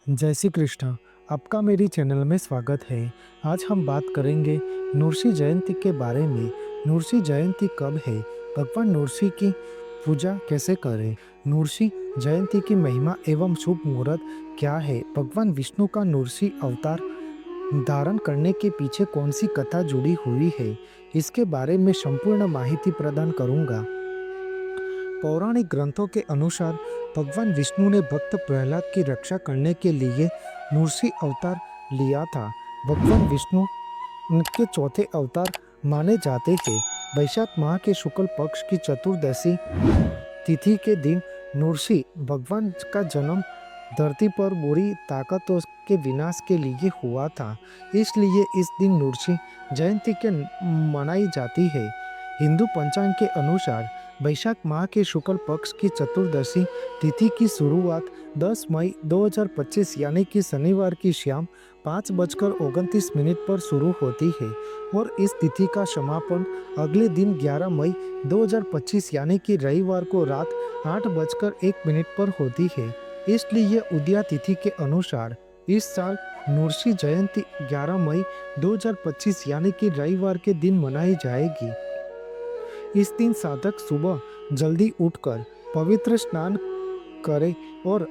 जय श्री कृष्ण। आपका मेरी चैनल में स्वागत है। आज हम बात करेंगे नृसिंह जयंती के बारे में। नृसिंह जयंती कब है, भगवान नृसिंह की पूजा कैसे करें, नृसिंह जयंती की महिमा एवं शुभ मुहूर्त क्या है, भगवान विष्णु का नृसिंह अवतार धारण करने के पीछे कौन सी कथा जुड़ी हुई है, इसके बारे में संपूर्ण माहिती प्रदान करूंगा। पौराणिक ग्रंथों के अनुसार भगवान विष्णु ने भक्त प्रहलाद की रक्षा करने के लिए नृसिंह अवतार लिया था। भगवान विष्णु उनके चौथे अवतार माने जाते हैं। वैशाख माह के शुक्ल पक्ष की चतुर्दशी तिथि के दिन नृसिंह भगवान का जन्म धरती पर बुरी ताकतों के विनाश के लिए हुआ था, इसलिए इस दिन नृसिंह जयंती के मनाई जाती है। हिंदू पंचांग के अनुसार वैशाख माह के शुक्ल पक्ष की चतुर्दशी तिथि की शुरुआत 10 मई 2025 यानी कि शनिवार की शाम 5:29 पर शुरू होती है और इस तिथि का समापन अगले दिन 11 मई 2025 यानी कि रविवार को रात 8:01 पर होती है। इसलिए उदया तिथि के अनुसार इस साल नृसिंह जयंती 11 मई 2025 यानी कि रविवार के दिन मनाई जाएगी। इस दिन साधक सुबह जल्दी उठकर पवित्र स्नान करे और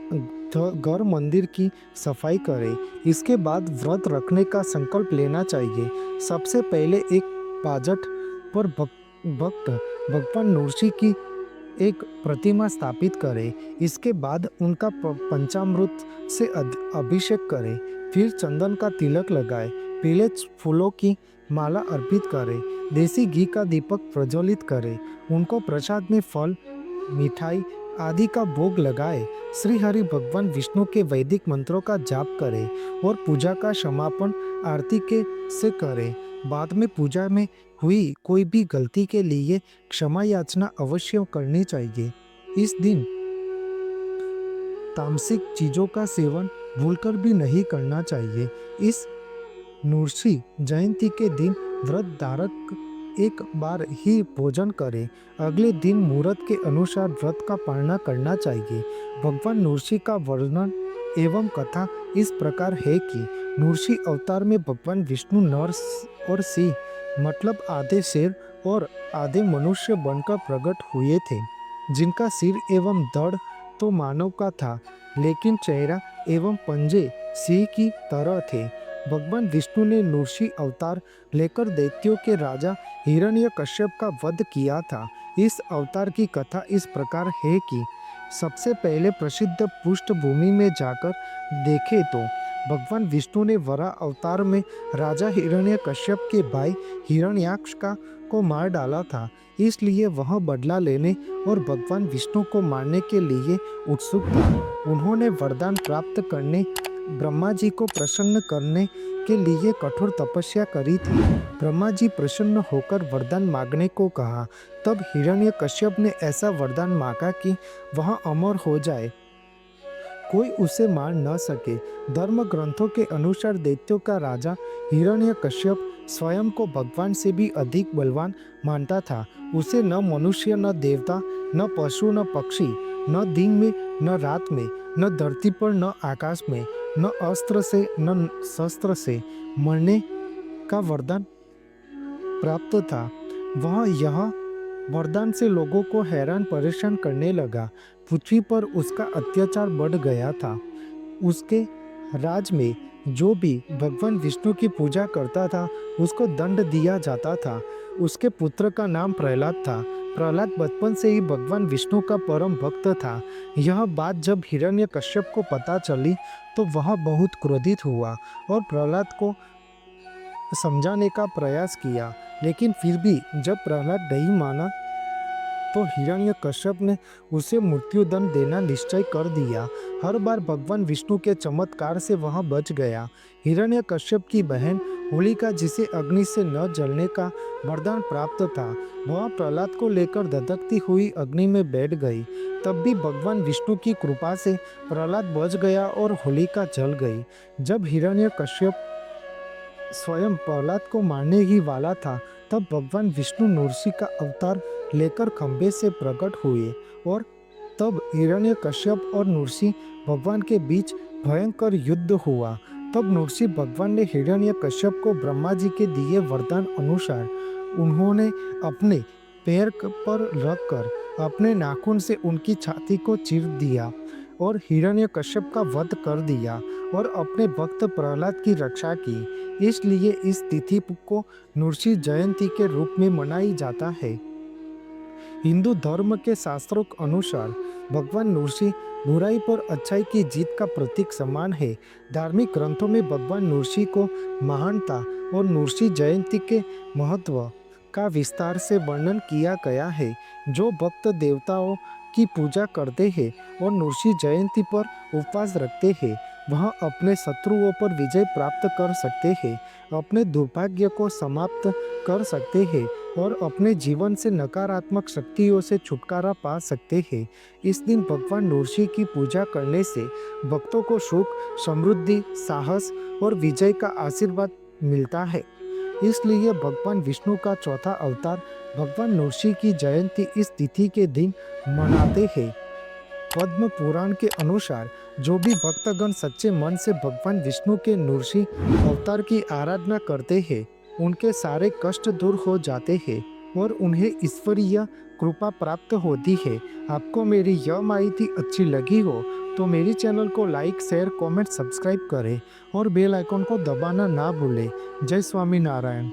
घर मंदिर की सफाई करे। इसके बाद व्रत रखने का संकल्प लेना चाहिए। सबसे पहले एक बाजट पर भक्त भगवान नृसिंह की एक प्रतिमा स्थापित करे। इसके बाद उनका पंचामृत से अभिषेक करे। फिर चंदन का तिलक लगाए, पीले फूलों की माला अर्पित करे, देसी घी का दीपक प्रज्वलित करे, उनको प्रसाद में फल मिठाई आदि का भोग लगाए, श्री हरि भगवान विष्णु के वैदिक मंत्रों का जाप करे और पूजा का समापन आरती के से करे। बाद में पूजा में हुई कोई भी गलती के लिए क्षमा याचना अवश्य करनी चाहिए। इस दिन तामसिक चीजों का सेवन भूलकर भी नहीं करना चाहिए। इस नृसिंह जयंती के दिन व्रत धारक एक बार ही भोजन करे। अगले दिन मुहूर्त के अनुसार व्रत का पालना करना चाहिए। भगवान नृसिंह का वर्णन एवं कथा इस प्रकार है कि नृसिंह अवतार में भगवान विष्णु नर और सिंह मतलब आधे शेर और आधे मनुष्य बनकर प्रकट हुए थे, जिनका सिर एवं धड़ तो मानव का था, लेकिन चेहरा एवं पंजे सिंह की तरह थे। भगवान विष्णु ने नृसिंह अवतार लेकर दैत्यों के राजा हिरण्यकश्यप का वध किया था। इस अवतार की कथा इस प्रकार है कि सबसे पहले प्रसिद्ध पृष्ठभूमि में जाकर देखें तो भगवान विष्णु ने वराह अवतार में राजा हिरण्यकश्यप के भाई हिरण्याक्ष को मार डाला था, इसलिए वह बदला लेने और भगवान विष्णु को मारने के लिए उत्सुक था। उन्होंने वरदान प्राप्त करने ब्रह्मा जी को प्रसन्न करने के लिए कठोर तपस्या करी थी। ब्रह्मा जी प्रसन्न होकर वरदान मांगने को कहा। तब हिरण्यकश्यप ने ऐसा वरदान मांगा कि वह अमर हो जाए, कोई उसे मार न सके। धर्म ग्रंथों के अनुसार दैत्यों का राजा हिरण्यकश्यप स्वयं को भगवान से भी अधिक बलवान मानता था। उसे न मनुष्य, न देवता, न पशु, न पक्षी, न दिन में न रात में, न धरती पर न आकाश में, न अस्त्र से न शस्त्र से मरने का वरदान प्राप्त था। वह यह वरदान से लोगों को हैरान परेशान करने लगा। पृथ्वी पर उसका अत्याचार बढ़ गया था। उसके राज में जो भी भगवान विष्णु की पूजा करता था उसको दंड दिया जाता था। उसके पुत्र का नाम प्रहलाद था। प्रहलाद बचपन से ही भगवान विष्णु का परम भक्त था। यह बात जब हिरण्यकश्यप को पता चली तो वह बहुत क्रोधित हुआ और प्रहलाद को समझाने का प्रयास किया, लेकिन फिर भी जब प्रहलाद नहीं माना तो हिरण्यकश्यप ने उसे मृत्युदंड देना निश्चय कर दिया। हर बार भगवान विष्णु के चमत्कार से वह बच गया। हिरण्यकश्यप की बहन होलिका, जिसे अग्नि से न जलने का वरदान प्राप्त था, वह प्रहलाद को लेकर धधकती हुई अग्नि में बैठ गई। तब भी भगवान विष्णु की कृपा से प्रहलाद बच गया और होलिका जल गई। जब हिरण्यकश्यप स्वयं प्रहलाद को मारने ही वाला था, तब भगवान विष्णु नृसिंह का अवतार लेकर खंभे से प्रकट हुए और तब हिरण्यकश्यप और नृसिंह भगवान के बीच भयंकर युद्ध हुआ। तब नृसिंह भगवान ने हिरण्यकश्यप को ब्रह्मा जी के दिए वरदान अनुसार उन्होंने अपने पैर पर रखकर अपने नाखून से उनकी छाती को चीर दिया और हिरण्यकश्यप का वध कर दिया और अपने भक्त प्रहलाद की रक्षा की। इसलिए इस तिथि को नृसिंह जयंती के रूप में मनाई जाता है। हिंदू धर्म के शास्त्रों के अनुसार भगवान नृसिंह बुराई पर अच्छाई की जीत का प्रतीक समान है। धार्मिक ग्रंथों में भगवान नृसिंह को महानता और नृसिंह जयंती के महत्व का विस्तार से वर्णन किया गया है। जो भक्त देवताओं की पूजा करते हैं और नृसिंह जयंती पर उपवास रखते हैं वह अपने शत्रुओं पर विजय प्राप्त कर सकते हैं, अपने दुर्भाग्य को समाप्त कर सकते हैं और अपने जीवन से नकारात्मक शक्तियों से छुटकारा पा सकते हैं। इस दिन भगवान नृसिंह की पूजा करने से भक्तों को सुख, समृद्धि, साहस और विजय का आशीर्वाद मिलता है। इसलिए भगवान विष्णु का चौथा अवतार भगवान नृसिंह की जयंती इस तिथि के दिन मनाते हैं। पद्म पुराण के अनुसार जो भी भक्तगण सच्चे मन से भगवान विष्णु के नृसिंह अवतार की आराधना करते हैं उनके सारे कष्ट दूर हो जाते हैं और उन्हें ईश्वरीय कृपा प्राप्त होती है। आपको मेरी यह माहिती अच्छी लगी हो तो मेरी चैनल को लाइक, शेयर, कमेंट, सब्सक्राइब करें और बेल आइकन को दबाना ना भूलें। जय स्वामीनारायण।